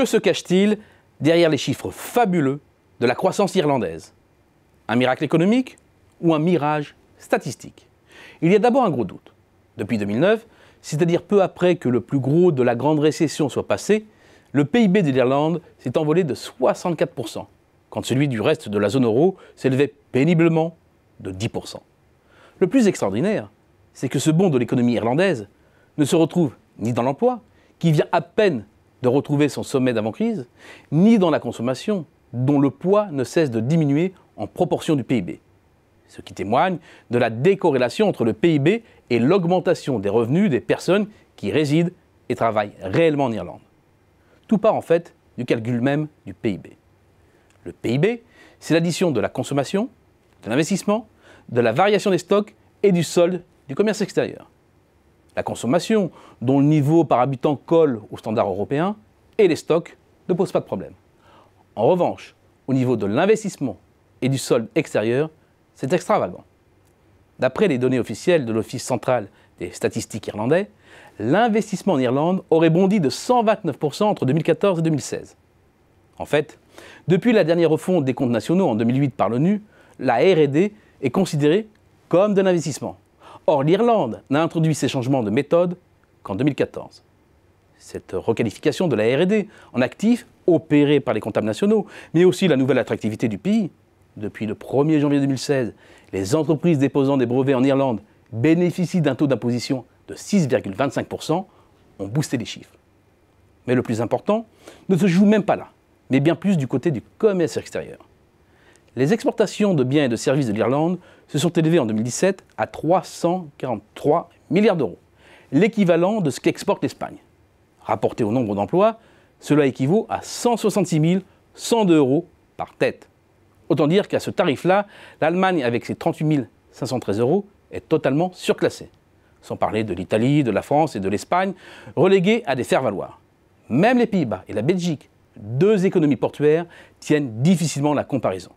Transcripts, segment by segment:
Que se cache-t-il derrière les chiffres fabuleux de la croissance irlandaise? Un miracle économique ou un mirage statistique? Il y a d'abord un gros doute. Depuis 2009, c'est-à-dire peu après que le plus gros de la grande récession soit passé, le PIB de l'Irlande s'est envolé de 64%, quand celui du reste de la zone euro s'élevait péniblement de 10%. Le plus extraordinaire, c'est que ce bond de l'économie irlandaise ne se retrouve ni dans l'emploi, qui vient à peine de retrouver son sommet d'avant-crise, ni dans la consommation, dont le poids ne cesse de diminuer en proportion du PIB. Ce qui témoigne de la décorrélation entre le PIB et l'augmentation des revenus des personnes qui résident et travaillent réellement en Irlande. Tout part en fait du calcul même du PIB. Le PIB, c'est l'addition de la consommation, de l'investissement, de la variation des stocks et du solde du commerce extérieur. La consommation, dont le niveau par habitant colle aux standards européens, et les stocks ne posent pas de problème. En revanche, au niveau de l'investissement et du solde extérieur, c'est extravagant. D'après les données officielles de l'Office central des statistiques irlandais, l'investissement en Irlande aurait bondi de 129% entre 2014 et 2016. En fait, depuis la dernière refonte des comptes nationaux en 2008 par l'ONU, la R&D est considérée comme de l'investissement. Or, l'Irlande n'a introduit ces changements de méthode qu'en 2014. Cette requalification de la R&D en actif, opérée par les comptables nationaux, mais aussi la nouvelle attractivité du pays. Depuis le 1er janvier 2016, les entreprises déposant des brevets en Irlande bénéficient d'un taux d'imposition de 6,25%, ont boosté les chiffres. Mais le plus important ne se joue même pas là, mais bien plus du côté du commerce extérieur. Les exportations de biens et de services de l'Irlande se sont élevées en 2017 à 343 milliards d'euros, l'équivalent de ce qu'exporte l'Espagne. Rapporté au nombre d'emplois, cela équivaut à 166 102 euros par tête. Autant dire qu'à ce tarif-là, l'Allemagne, avec ses 38 513 euros, est totalement surclassée. Sans parler de l'Italie, de la France et de l'Espagne, reléguées à des faire-valoir. Même les Pays-Bas et la Belgique, deux économies portuaires, tiennent difficilement la comparaison.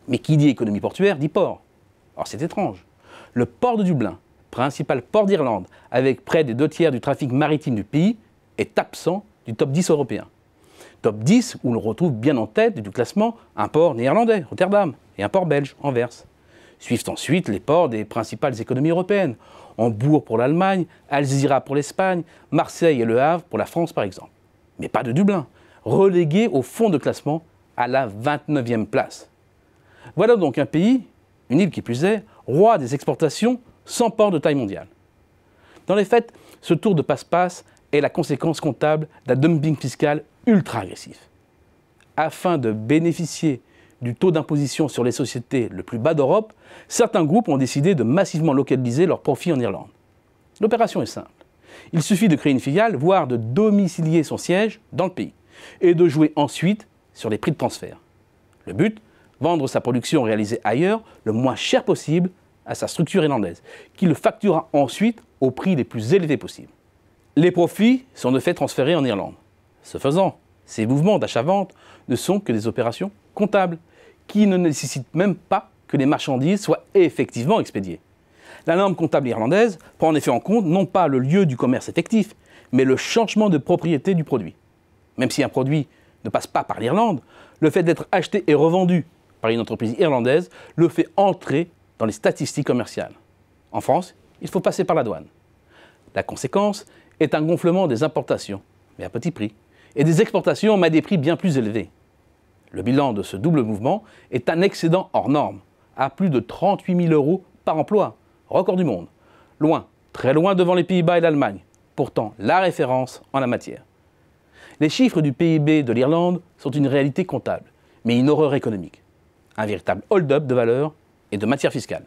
Mais qui dit économie portuaire dit port. Or c'est étrange. Le port de Dublin, principal port d'Irlande, avec près des 2/3 du trafic maritime du pays, est absent du top 10 européen. Top 10 où l'on retrouve bien en tête du classement un port néerlandais, Rotterdam, et un port belge, Anvers. Suivent ensuite les ports des principales économies européennes, Hambourg pour l'Allemagne, Algeciras pour l'Espagne, Marseille et Le Havre pour la France par exemple. Mais pas de Dublin, relégué au fond de classement à la 29e place. Voilà donc un pays, une île qui plus est, roi des exportations sans port de taille mondiale. Dans les faits, ce tour de passe-passe est la conséquence comptable d'un dumping fiscal ultra agressif. Afin de bénéficier du taux d'imposition sur les sociétés le plus bas d'Europe, certains groupes ont décidé de massivement localiser leurs profits en Irlande. L'opération est simple. Il suffit de créer une filiale, voire de domicilier son siège dans le pays, et de jouer ensuite sur les prix de transfert. Le but, vendre sa production réalisée ailleurs le moins cher possible à sa structure irlandaise, qui le facturera ensuite au prix les plus élevés possibles. Les profits sont de fait transférés en Irlande. Ce faisant, ces mouvements d'achat-vente ne sont que des opérations comptables, qui ne nécessitent même pas que les marchandises soient effectivement expédiées. La norme comptable irlandaise prend en effet en compte non pas le lieu du commerce effectif, mais le changement de propriété du produit. Même si un produit ne passe pas par l'Irlande, le fait d'être acheté et revendu par une entreprise irlandaise le fait entrer dans les statistiques commerciales. En France, il faut passer par la douane. La conséquence est un gonflement des importations, mais à petit prix, et des exportations, mais à des prix bien plus élevés. Le bilan de ce double mouvement est un excédent hors norme, à plus de 38 000 euros par emploi, record du monde. Loin, très loin devant les Pays-Bas et l'Allemagne, pourtant la référence en la matière. Les chiffres du PIB de l'Irlande sont une réalité comptable, mais une horreur économique. Un véritable hold-up de valeur et de matière fiscale.